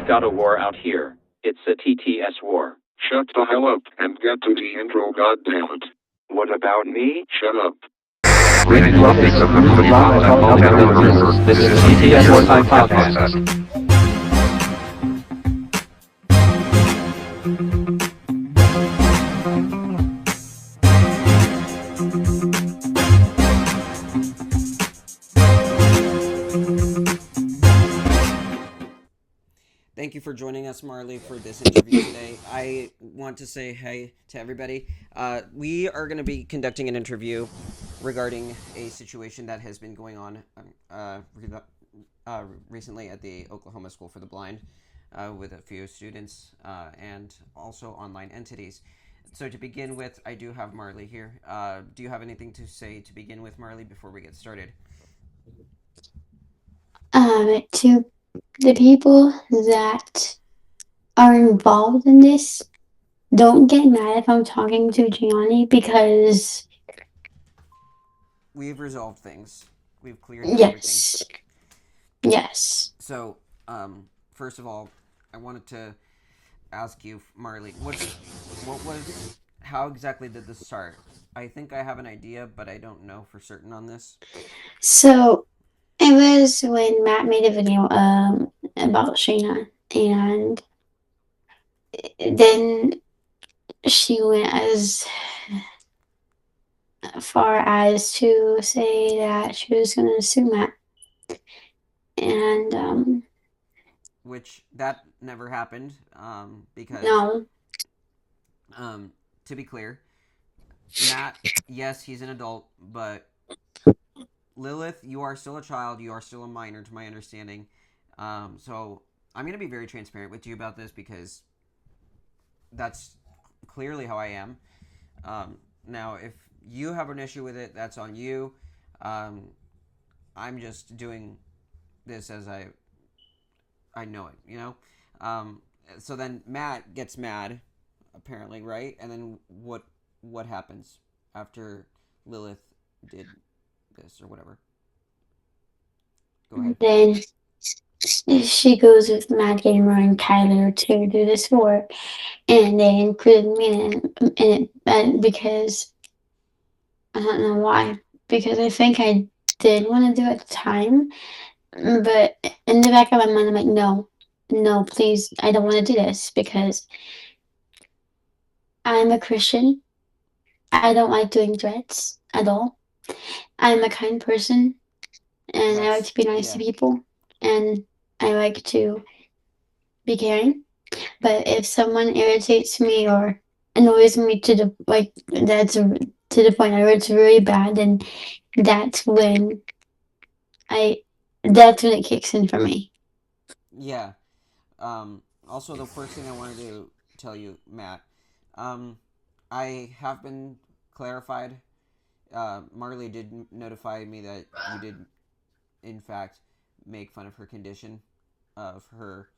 We've got a war out here. It's a TTS war. Shut the hell up and get to the intro, goddammit. What about me? Shut up. This is TTS Wartime Podcast. Thank you for joining us, Marley, for this interview today. I want to say hey to everybody. We are going to be conducting an interview regarding a situation that has been going on recently at the Oklahoma School for the Blind with a few students and also online entities. So to begin with, I do have Marley here. Do you have anything to say to begin with, Marley, before we get started? To the people that are involved in this, don't get mad if I'm talking to Gianni because we've resolved things. We've cleared everything. Yes. So, first of all, I wanted to ask you, Marley, how exactly did this start? I think I have an idea, but I don't know for certain on this. So, it was when Matt made a video about Shayna, and then she went as far as to say that she was going to sue Matt. And, which, that never happened, because... No. To be clear, Matt, yes, he's an adult, but Lilith, you are still a child, you are still a minor, to my understanding. So I'm going to be very transparent with you about this because that's clearly how I am. Now, if you have an issue with it, that's on you. I'm just doing this as I know it, you know? So then Matt gets mad, apparently, right? And then what happens after Lilith did this or whatever? Go ahead. Then she goes with Mad Gamer and Kyler to do this work, and they included me in it because I don't know why. Because I think I did want to do it at the time, but in the back of my mind, I'm like, no, please, I don't want to do this because I'm a Christian. I don't like doing threats at all. I'm a kind person, and I like to be nice to people, and I like to be caring. But if someone irritates me or annoys me to the to the point where it's really bad, then that's when it kicks in for me. Yeah. Also, the first thing I wanted to tell you, Matt, I have been clarified. Marley did notify me that you did, in fact, make fun of her condition, of her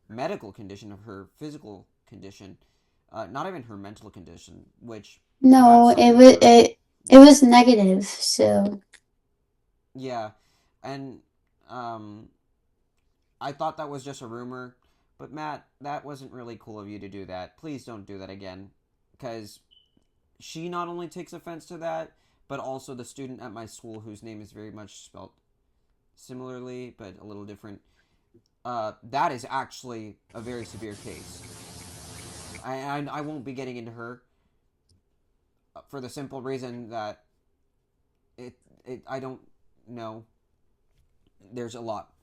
medical condition, of her physical condition, not even her mental condition, which... No, it was negative, so... Yeah, and, I thought that was just a rumor, but Matt, that wasn't really cool of you to do that. Please don't do that again, because she not only takes offense to that, but also the student at my school whose name is very much spelled similarly, but a little different. That is actually a very severe case. I won't be getting into her for the simple reason that I don't know. There's a lot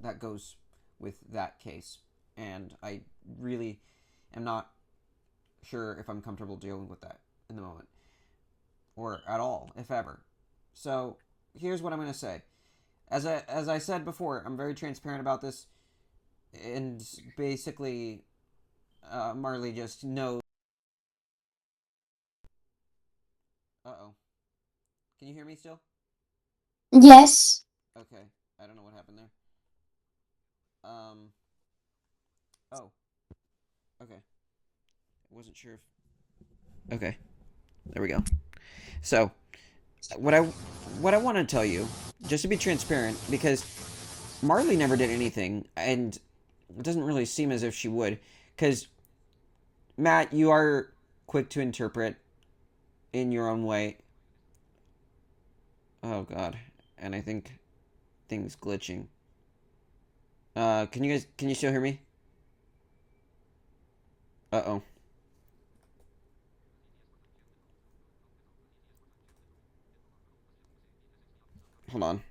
that goes with that case, and I really am not sure if I'm comfortable dealing with that in the moment, or at all, if ever. So here's what I'm going to say. As I said before, I'm very transparent about this, and basically, Marley just knows. Uh-oh. Can you hear me still? Yes. Okay. I don't know what happened there. Oh. Okay. I wasn't sure if... Okay. There we go. So, what I want to tell you, just to be transparent, because Marley never did anything, and it doesn't really seem as if she would. Because, Matt, you are quick to interpret in your own way. Oh, God. And I think things glitching. Can you still hear me? Uh-oh. Hold on.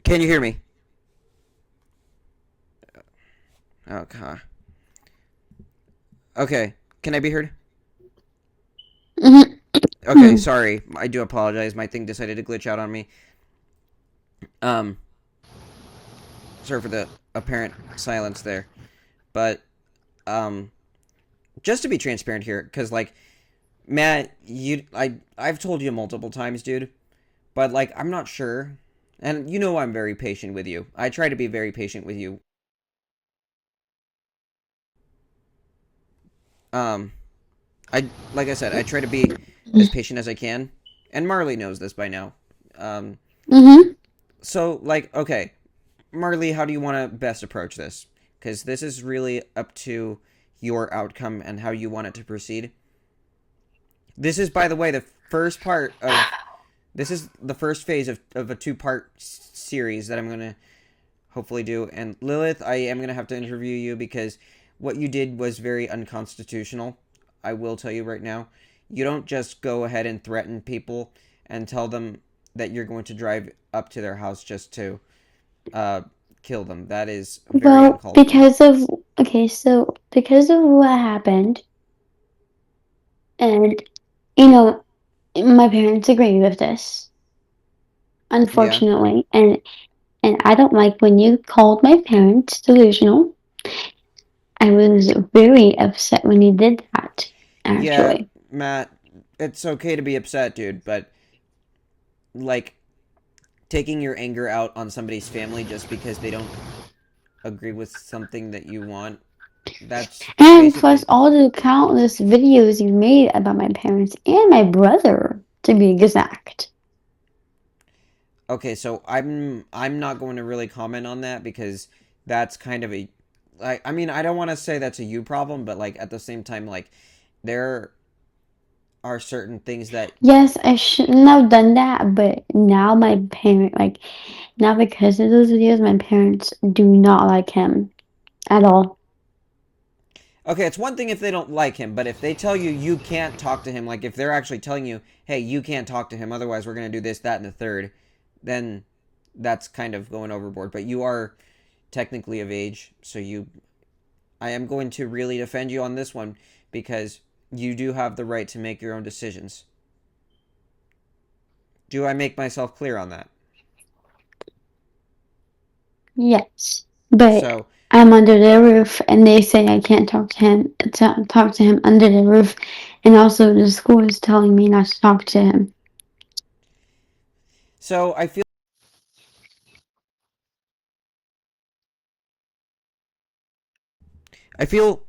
Can you hear me? Okay. Okay. Can I be heard? Mm-hmm. Okay, sorry. I do apologize. My thing decided to glitch out on me. Um, sorry for the apparent silence there. But, just to be transparent here, because, like, Matt, I've told you multiple times, dude, but, like, I'm not sure. And you know I'm very patient with you. I try to be very patient with you. Um, like I said, I try to be as patient as I can. And Marley knows this by now. Um, Mm-hmm. so, like, okay. Marley, how do you want to best approach this? Because this is really up to your outcome and how you want it to proceed. This is, by the way, the first part of. This is the first phase of a two-part series that I'm going to hopefully do. And Lilith, I am going to have to interview you because what you did was very unconstitutional. I will tell you right now. You don't just go ahead and threaten people and tell them that you're going to drive up to their house just to uh, kill them. That is very Well, uncalled for. because of because of what happened, and my parents agree with this, Yeah. unfortunately, and I don't like when you called my parents delusional. I was very upset when you did that, Yeah, actually. Matt, it's okay to be upset, dude, but like taking your anger out on somebody's family just because they don't agree with something that you want, that's And plus basically. all the countless videos you made about my parents and my brother, to be exact. Okay, so I'm not going to really comment on that because that's kind of a I mean, I don't want to say that's a you problem, but like at the same time like there are certain things that. Yes, I shouldn't have done that, but now now because of those videos, my parents do not like him at all. Okay, it's one thing if they don't like him, but if they tell you you can't talk to him, like if they're actually telling you, hey, you can't talk to him, otherwise we're going to do this, that, and the third, then that's kind of going overboard. But you are technically of age, so I am going to really defend you on this one because you do have the right to make your own decisions. Do I make myself clear on that? Yes, but So, I'm under their roof, and they say I can't talk to him under the roof, and also the school is telling me not to talk to him. so I feel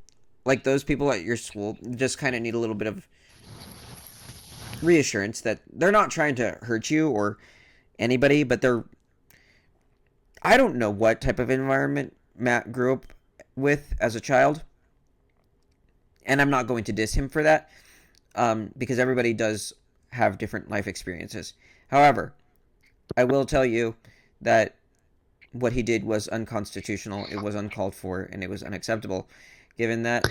like those people at your school just kind of need a little bit of reassurance that they're not trying to hurt you or anybody, but they're, I don't know what type of environment Matt grew up with as a child, and I'm not going to diss him for that, because everybody does have different life experiences. However, I will tell you that what he did was unconstitutional, it was uncalled for, and it was unacceptable, given that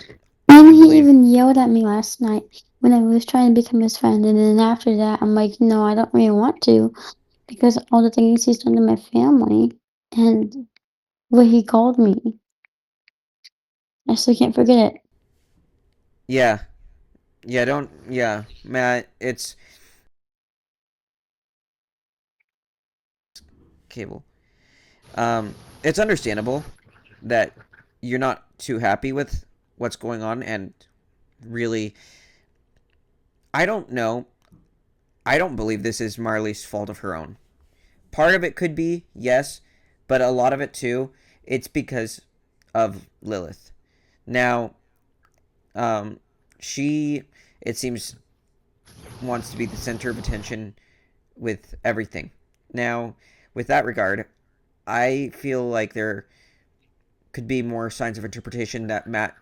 And I he believe... even yelled at me last night when I was trying to become his friend. And then after that, I'm like, no, I don't really want to because of all the things he's done to my family and what he called me. I still can't forget it. Yeah. Matt, it's cable. It's understandable that you're not too happy with what's going on, and really, I don't know. I don't believe this is Marley's fault of her own. Part of it could be, yes, but a lot of it too, it's because of Lilith. Now, she, it seems, wants to be the center of attention with everything. Now, with that regard, I feel like there could be more signs of interpretation that Matt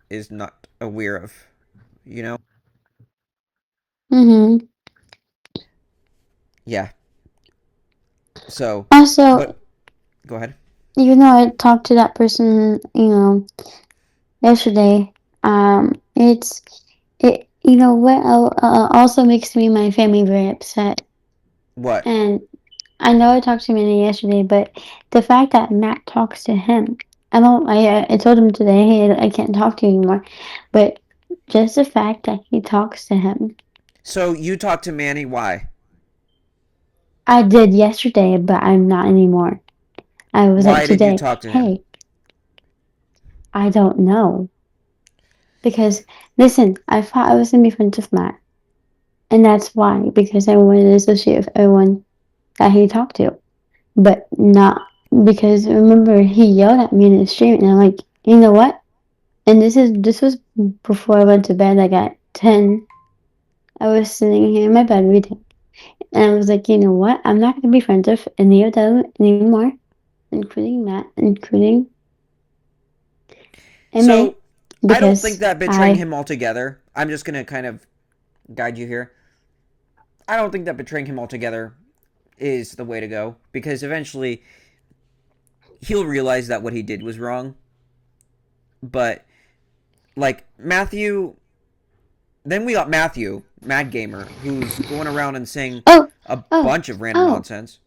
is not aware of, you know? Mm-hmm. Yeah. So, Also, what? Go ahead. even though I talked to that person, yesterday, what also makes me and my family very upset. What? And I know I talked to him yesterday, but the fact that Matt talks to him, I told him today, hey, I can't talk to you anymore. But just the fact that he talks to him. So, you talked to Manny, why? I did yesterday, but I'm not anymore. I was like Why did you today, talk to him? hey, I don't know. Because, listen, I thought I was going to be friends with Matt. And that's why, because I wanted to associate with everyone that he talked to. But not because remember he yelled at me in the stream and I'm like, you know what? And this was before I went to bed, like at 10. I was sitting here in my bed reading. And I was like, you know what? I'm not gonna be friends with any of them anymore, including Matt, including MA, So, I don't think because that betraying I him altogether, I'm just going to kind of guide you here. I don't think that betraying him altogether is the way to go, because eventually he'll realize that what he did was wrong. But, like, Matthew, then we got Matthew, Mad Gamer, who's going around and saying oh a oh bunch of random oh nonsense.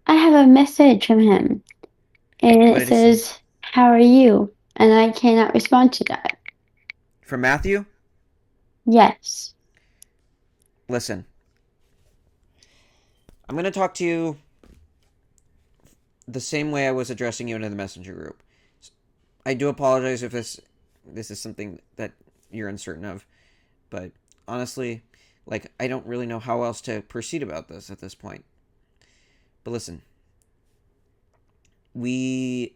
I have a message from him and What it did he say? says, how are you? And I cannot respond to that. From Matthew? Yes. Listen, I'm going to talk to you the same way I was addressing you in the messenger group. I do apologize if this is something that you're uncertain of, but honestly, like, I don't really know how else to proceed about this at this point. But listen, we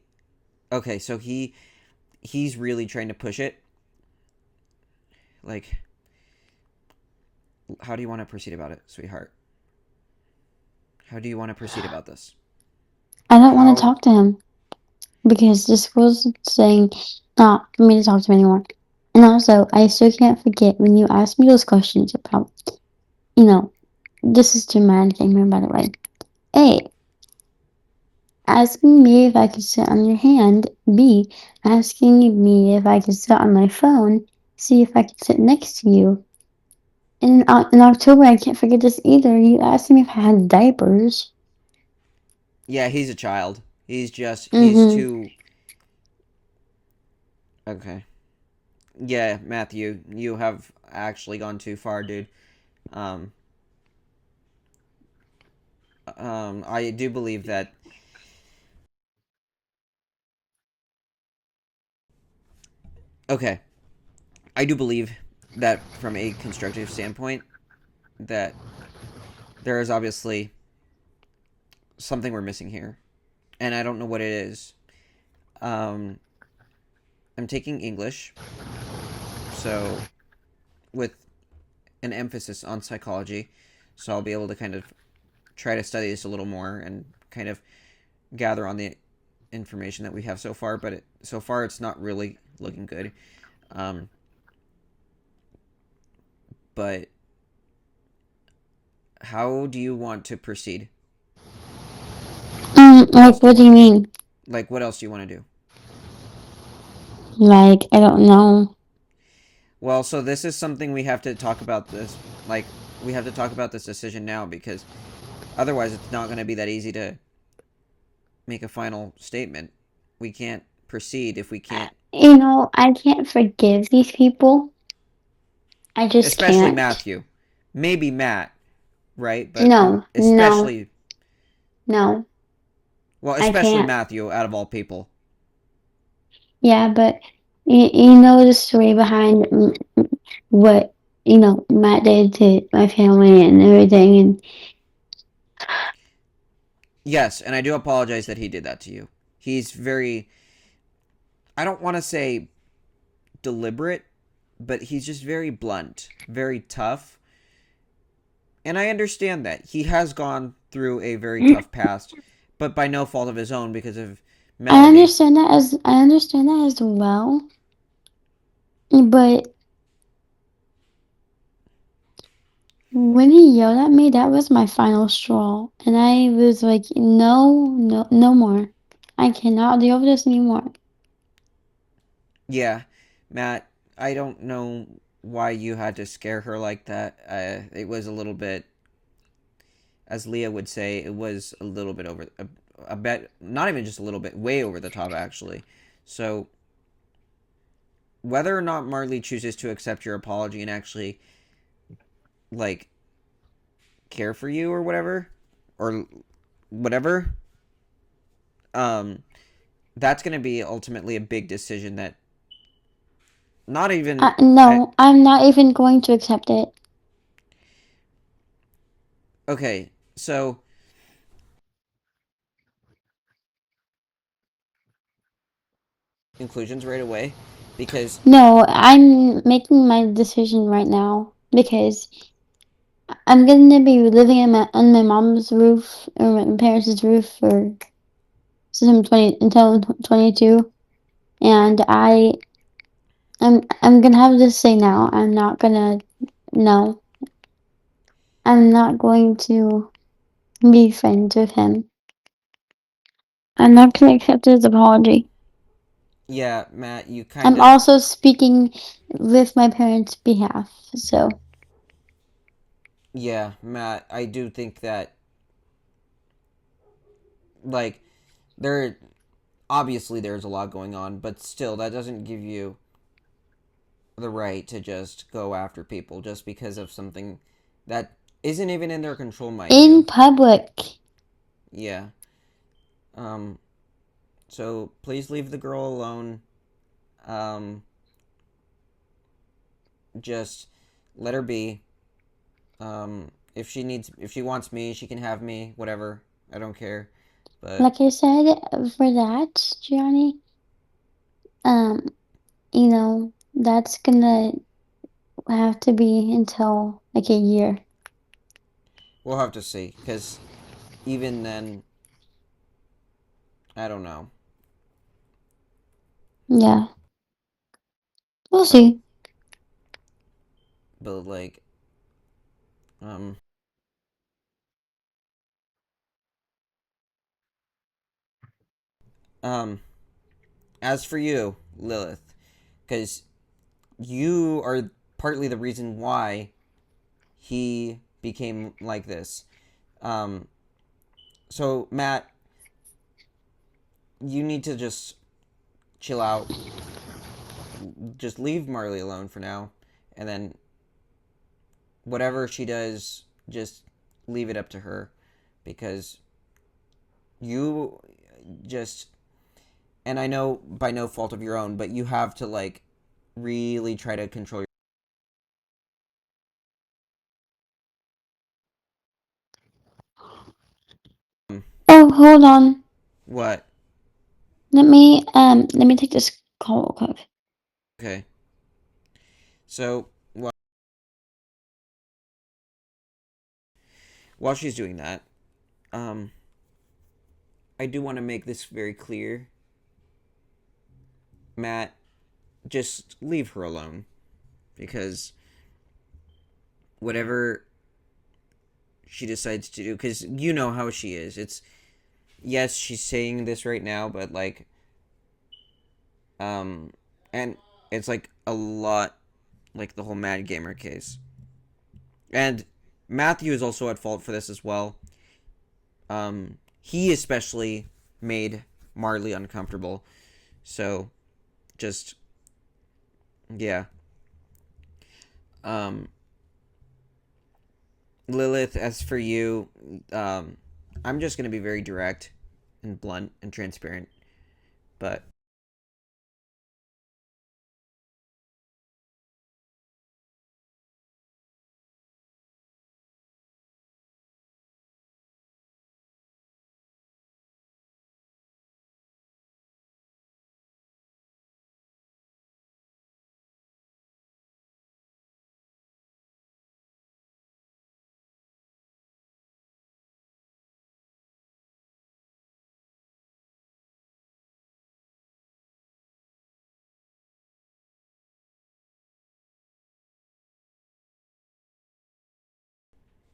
okay, so he's really trying to push it. Like, how do you want to proceed about it, sweetheart? How do you want to proceed about this? I don't want to How? talk to him because the school's saying not for me to talk to him anymore. And also, I still can't forget when you asked me those questions about, you know, this is to Mad Gamer, by the way. A, asking me if I could sit on your hand. B, asking me if I could sit on my phone. C, if I could sit next to you. In October, I can't forget this either. You asked me if I had diapers. Yeah, he's a child. He's Mm-hmm. too... Okay. Yeah, Matthew, you have actually gone too far, dude. Um, I do believe that... Okay. I do believe that from a constructive standpoint, that there is obviously something we're missing here. And I don't know what it is. Um, I'm taking English. So, with an emphasis on psychology, so I'll be able to kind of try to study this a little more and kind of gather on the information that we have so far. But so far, it's not really looking good. Um, but how do you want to proceed? Like, what do you mean? Like, what else do you want to do? Like, I don't know. Well, so this is something we have to talk about this. Like, we have to talk about this decision now because otherwise, it's not going to be that easy to make a final statement. We can't proceed if we can't. I can't forgive these people. I just Especially can't. Matthew. Maybe Matt, right? But No, no, especially. no. Well, I especially can't. Matthew, out of all people. Yeah, but you know the story behind what Matt did to my family and everything, and Yes, and I do apologize that he did that to you. He's very. I don't want to say deliberate, but he's just very blunt, very tough. And I understand that. He has gone through a very tough past, but by no fault of his own because of Melody. I understand that as well. But when he yelled at me, that was my final straw, and I was like, no, no, no more. I cannot deal with this anymore. Yeah, Matt, I don't know why you had to scare her like that. It was a little bit, as Leah would say, it was a little bit over, a bit, not even just a little bit, way over the top, actually. So, whether or not Marley chooses to accept your apology and actually, like, care for you or whatever, um, that's going to be ultimately a big decision that not even. No, I'm not even going to accept it. Okay, so conclusions right away because No, I'm making my decision right now because I'm gonna be living on my mom's roof or my parents' roof for until 22, and I'm gonna have to say now. I'm not gonna no. I'm not going to be friends with him. I'm not gonna accept his apology. yeah, Matt, you kind I'm of also speaking with my parents' behalf, so yeah, Matt, I do think that like there obviously there's a lot going on, but still that doesn't give you the right to just go after people just because of something that isn't even in their control, mind in you. public. Yeah. Um so please leave the girl alone. Um just let her be. If she wants me, she can have me, whatever. I don't care. But Like I said, for that, Gianni, um, that's gonna have to be until like a year. we'll have to see cuz even then I don't know. Yeah, we'll So, see. but like um um as for you, Lilith, cuz you are partly the reason why he became like this. Um so Matt, you need to just chill out. Just leave Marley alone for now and then whatever she does, just leave it up to her because you just and I know by no fault of your own, but you have to like really try to control your Oh, hold on. what? Let me take this call real quick. Okay. So while she's doing that, I do want to make this very clear. Matt, just leave her alone, because whatever she decides to do, because you know how she is. It's, yes, she's saying this right now, but like, and it's like a lot like the whole Mad Gamer case. And Matthew is also at fault for this as well. He especially made Marley uncomfortable. So, just, yeah. Lilith, as for you, I'm just going to be very direct and blunt and transparent. But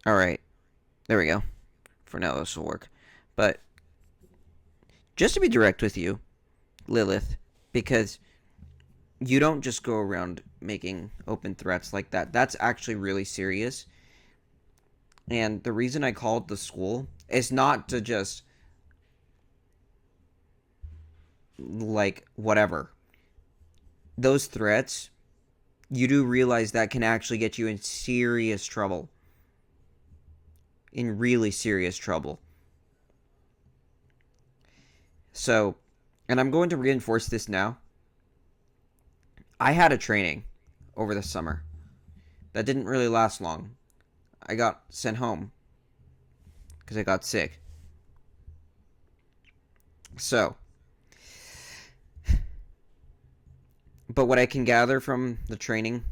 all right, there we go. For now, this will work. But just to be direct with you, Lilith, because you don't just go around making open threats like that. That's actually really serious. And the reason I called the school is not to just, like, whatever. Those threats, you do realize that can actually get you in serious trouble. In really serious trouble. So, and I'm going to reinforce this now. I had a training over the summer that didn't really last long. I got sent home because I got sick. So, but what I can gather from the training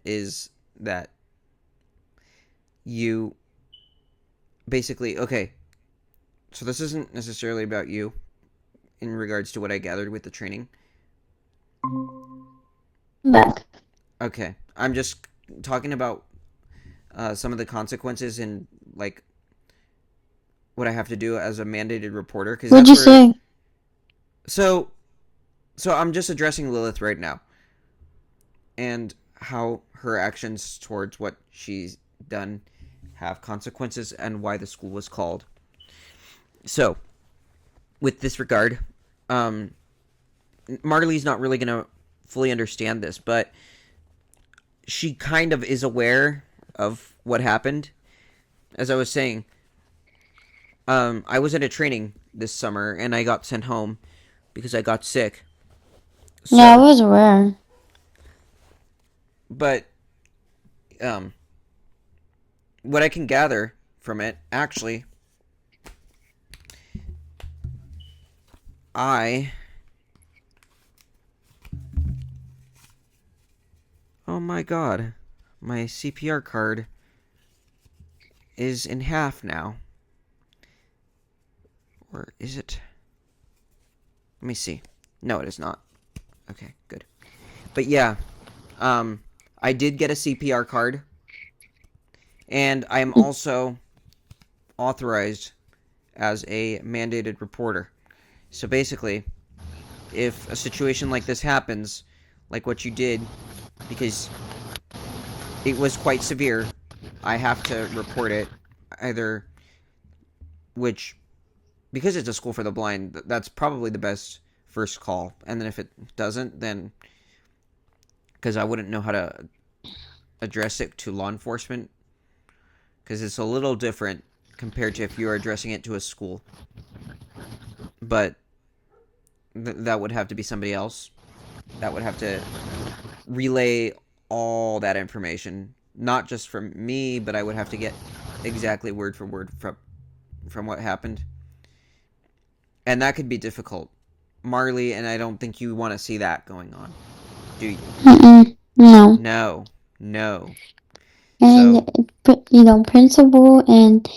is that you basically, okay, so this isn't necessarily about you in regards to what I gathered with the training. Back. Okay, I'm just talking about some of the consequences and like what I have to do as a mandated reporter. Cause What'd you say? So I'm just addressing Lilith right now, and how her actions towards what she's done have consequences, and why the school was called. So, with this regard, Marley's not really gonna fully understand this, but she kind of is aware of what happened. As I was saying, I was at a training this summer and I got sent home because I got sick. So, Yeah, I was aware. But what I can gather from it, actually, oh my god, my CPR card is in half now. Or is it? Let me see. No, it is not. Okay, good. But yeah, I did get a CPR card, and I am also authorized as a mandated reporter. So basically, if a situation like this happens, like what you did, because it was quite severe, I have to report it, either, which, because it's a school for the blind, that's probably the best first call. And then if it doesn't, then, because I wouldn't know how to address it to law enforcement, because it's a little different compared to if you are addressing it to a school. But that would have to be somebody else. That would have to relay all that information, not just from me, but I would have to get exactly word for word from what happened. And that could be difficult, Marley, and I don't think you want to see that going on, do you? No. No. And So, principal and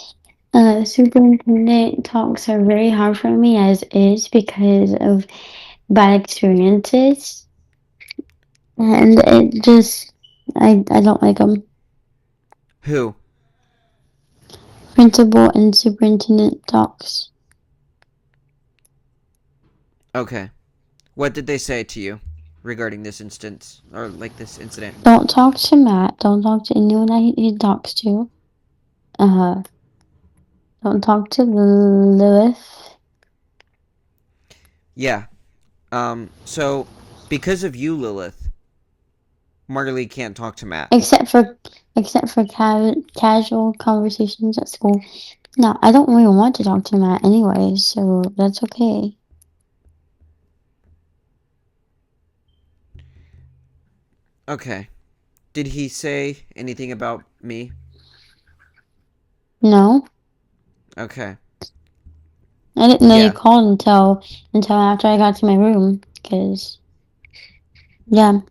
superintendent talks are very hard for me as is because of bad experiences, and it just I don't like them. who? Principal and superintendent talks. Okay. What did they say to you regarding this instance or like this incident? Don't talk to Matt. Don't talk to anyone that he talks to. Don't talk to Lilith. Yeah. So because of you, Lilith, Marley can't talk to Matt. Except for casual conversations at school. No, I don't really want to talk to Matt anyway, so that's okay. Okay. Did he say anything about me? No, Okay. I didn't know you Yeah. called until after I got to my room. Cause yeah,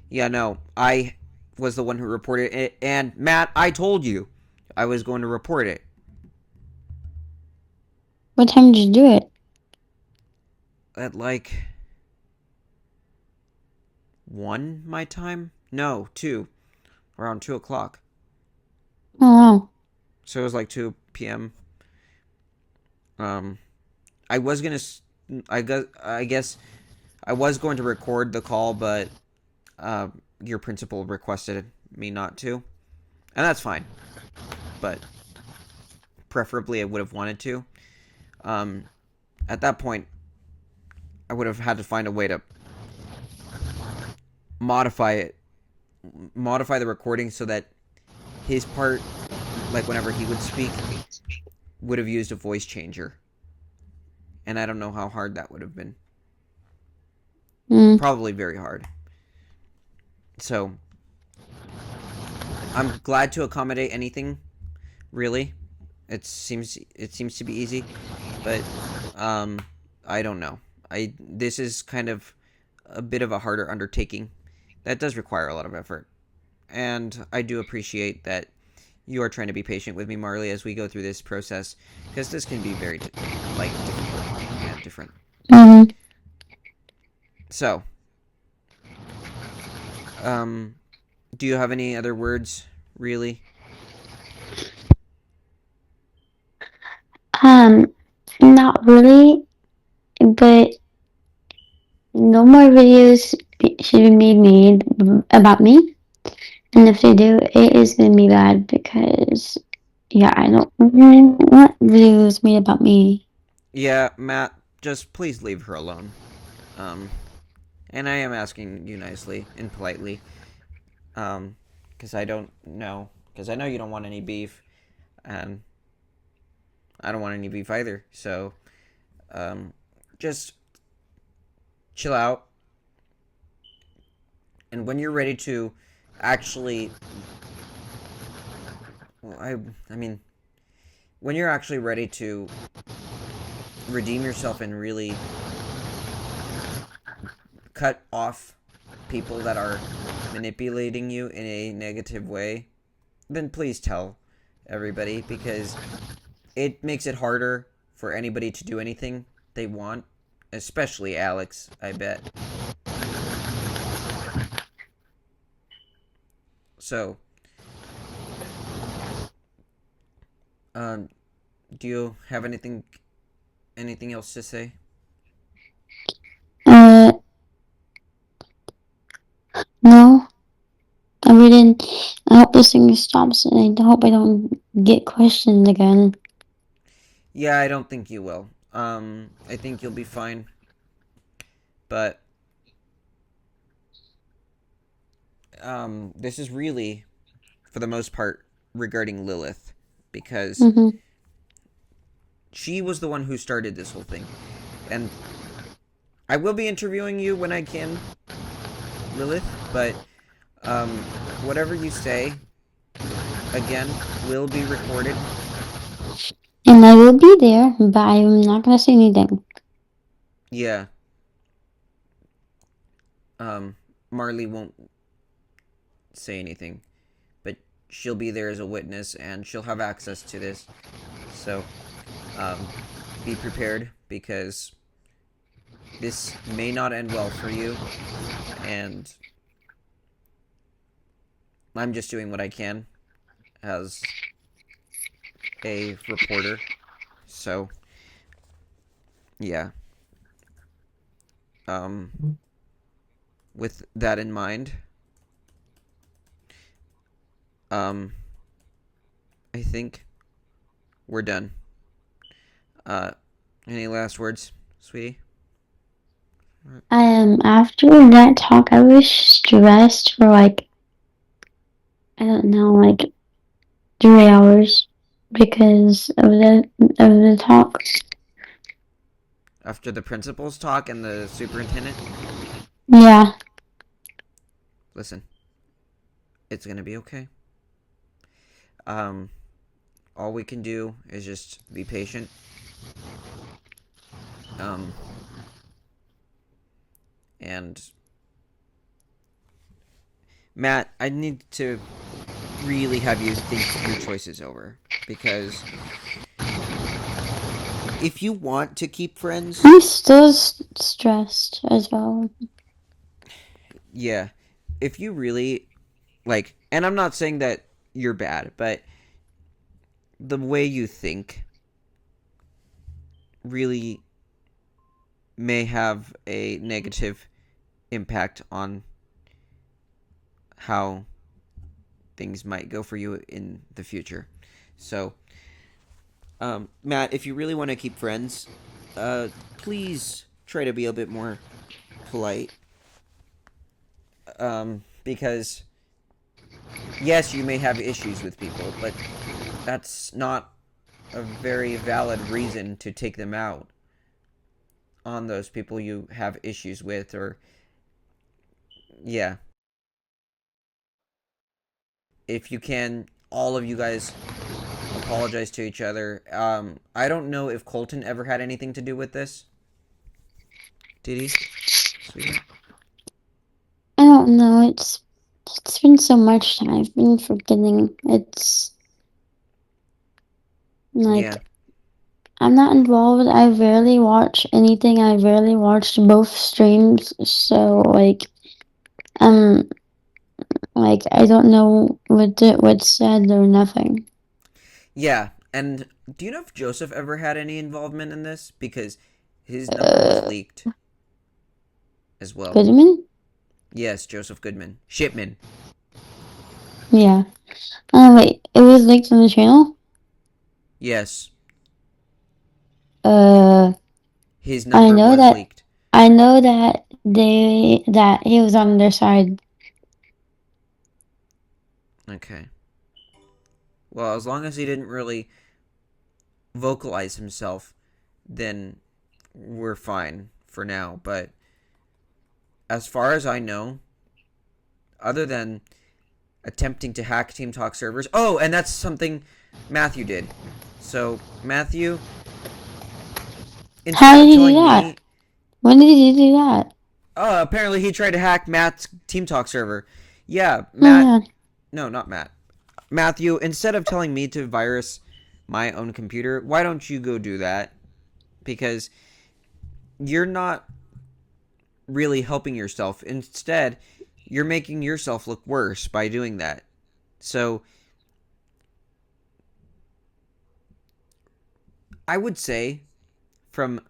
Yeah, no. I was the one who reported it. And Matt, I told you I was going to report it. what time did you do it? At like 1 my time? No, 2. Around 2 o'clock. Oh wow. So it was like 2 p.m. I was gonna. I guess I was going to record the call, but your principal requested me not to, and that's fine. But preferably, I would have wanted to. Um, at that point, I would have had to find a way to modify it, modify the recording so that his part, like whenever he would speak, would have used a voice changer. And I don't know how hard that would have been. Mm. Probably very hard. So I'm glad to accommodate anything, really. It seems to be easy, but I don't know. This is kind of a bit of a harder undertaking that does require a lot of effort. And I do appreciate that you are trying to be patient with me, Marley, as we go through this process, because this can be very difficult and different. Mm-hmm. So, um, do you have any other words, really? Not really, but no more videos should be made about me. And if they do, it is gonna be bad because yeah, I don't really want videos made about me. Yeah, Matt, just please leave her alone. And I am asking you nicely and politely, because I don't know, because I know you don't want any beef, and I don't want any beef either. So, just chill out, and when you're ready to actually, well, I mean, when you're actually ready to redeem yourself and really cut off people that are manipulating you in a negative way, then please tell everybody, because it makes it harder for anybody to do anything they want, especially Alex, I bet. So, um, do you have anything else to say? Uh, no, I really. I hope this thing stops, and I hope I don't get questioned again. Yeah, I don't think you will. I think you'll be fine. But this is really, for the most part, regarding Lilith, because Mm-hmm. she was the one who started this whole thing. And I will be interviewing you when I can, Lilith, but whatever you say, again, will be recorded. And I will be there, but I'm not gonna say anything. Yeah. Um, Marlie won't say anything, but she'll be there as a witness and she'll have access to this. So, be prepared because this may not end well for you, and I'm just doing what I can as a reporter. So, yeah. With that in mind, I think we're done. Any last words, sweetie? After that talk, I was stressed for like, I don't know, like 3 hours because of the talk. After the principal's talk and the superintendent? Yeah. Listen, it's gonna be okay. All we can do is just be patient. And Matt, I need to really have you think your choices over, because if you want to keep friends, I'm still stressed as well. yeah, if you really like, and I'm not saying that you're bad, but the way you think really may have a negative impact on how things might go for you in the future. So, Matt, if you really want to keep friends, please try to be a bit more polite. Because yes, you may have issues with people, but that's not a very valid reason to take them out on those people you have issues with, or yeah. If you can, all of you guys apologize to each other. I don't know if Colton ever had anything to do with this. Did he? Sweetheart? I don't know. It's been so much time. I've been forgetting. It's like Yeah. I'm not involved. I rarely watch anything. I rarely watched both streams. So like I don't know what's said or nothing. Yeah, and do you know if Joseph ever had any involvement in this? Because his number was leaked as well. Goodman? Yes, Joseph Goodman. Shipman. Yeah. Wait. It was leaked on the channel. Yes. His I number know was that. leaked. I know that he was on their side. Okay. Well, as long as he didn't really vocalize himself, then we're fine for now. But as far as I know, other than attempting to hack Team Talk servers, oh, and that's something Matthew did. So, Matthew, How instead did of he do telling that? me, When did he do that? apparently he tried to hack Matt's Team Talk server. Yeah, Oh Matt. yeah. No, not Matt. Matthew, instead of telling me to virus my own computer, why don't you go do that? Because you're not really helping yourself. Instead, you're making yourself look worse by doing that. So, I would say, from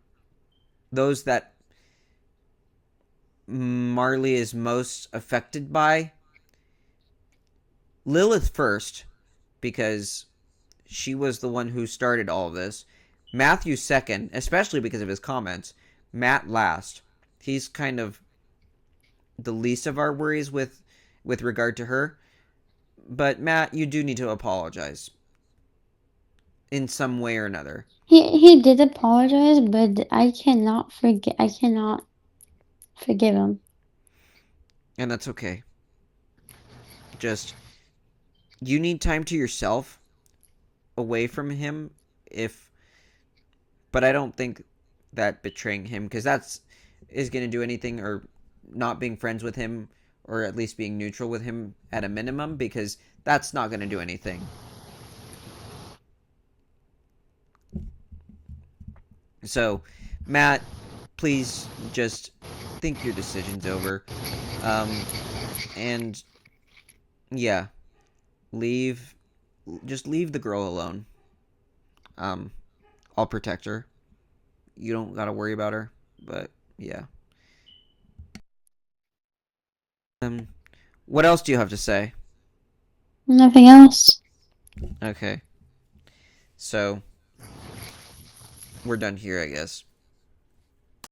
those that Marlie is most affected by, Lilith first, because she was the one who started all of this. Matthew second, especially because of his comments. Matt last. He's kind of the least of our worries with regard to her. But Matt, you do need to apologize in some way or another. He did apologize, but I cannot forgive him. And that's okay. Just you need time to yourself away from him but I don't think that betraying him, because that's is going to do anything, or not being friends with him or at least being neutral with him at a minimum, because that's not going to do anything. So, Matt, please just think your decisions over. And yeah, just leave the girl alone. I'll protect her. You don't gotta worry about her, but yeah. What else do you have to say? Nothing else. Okay. So, we're done here, I guess.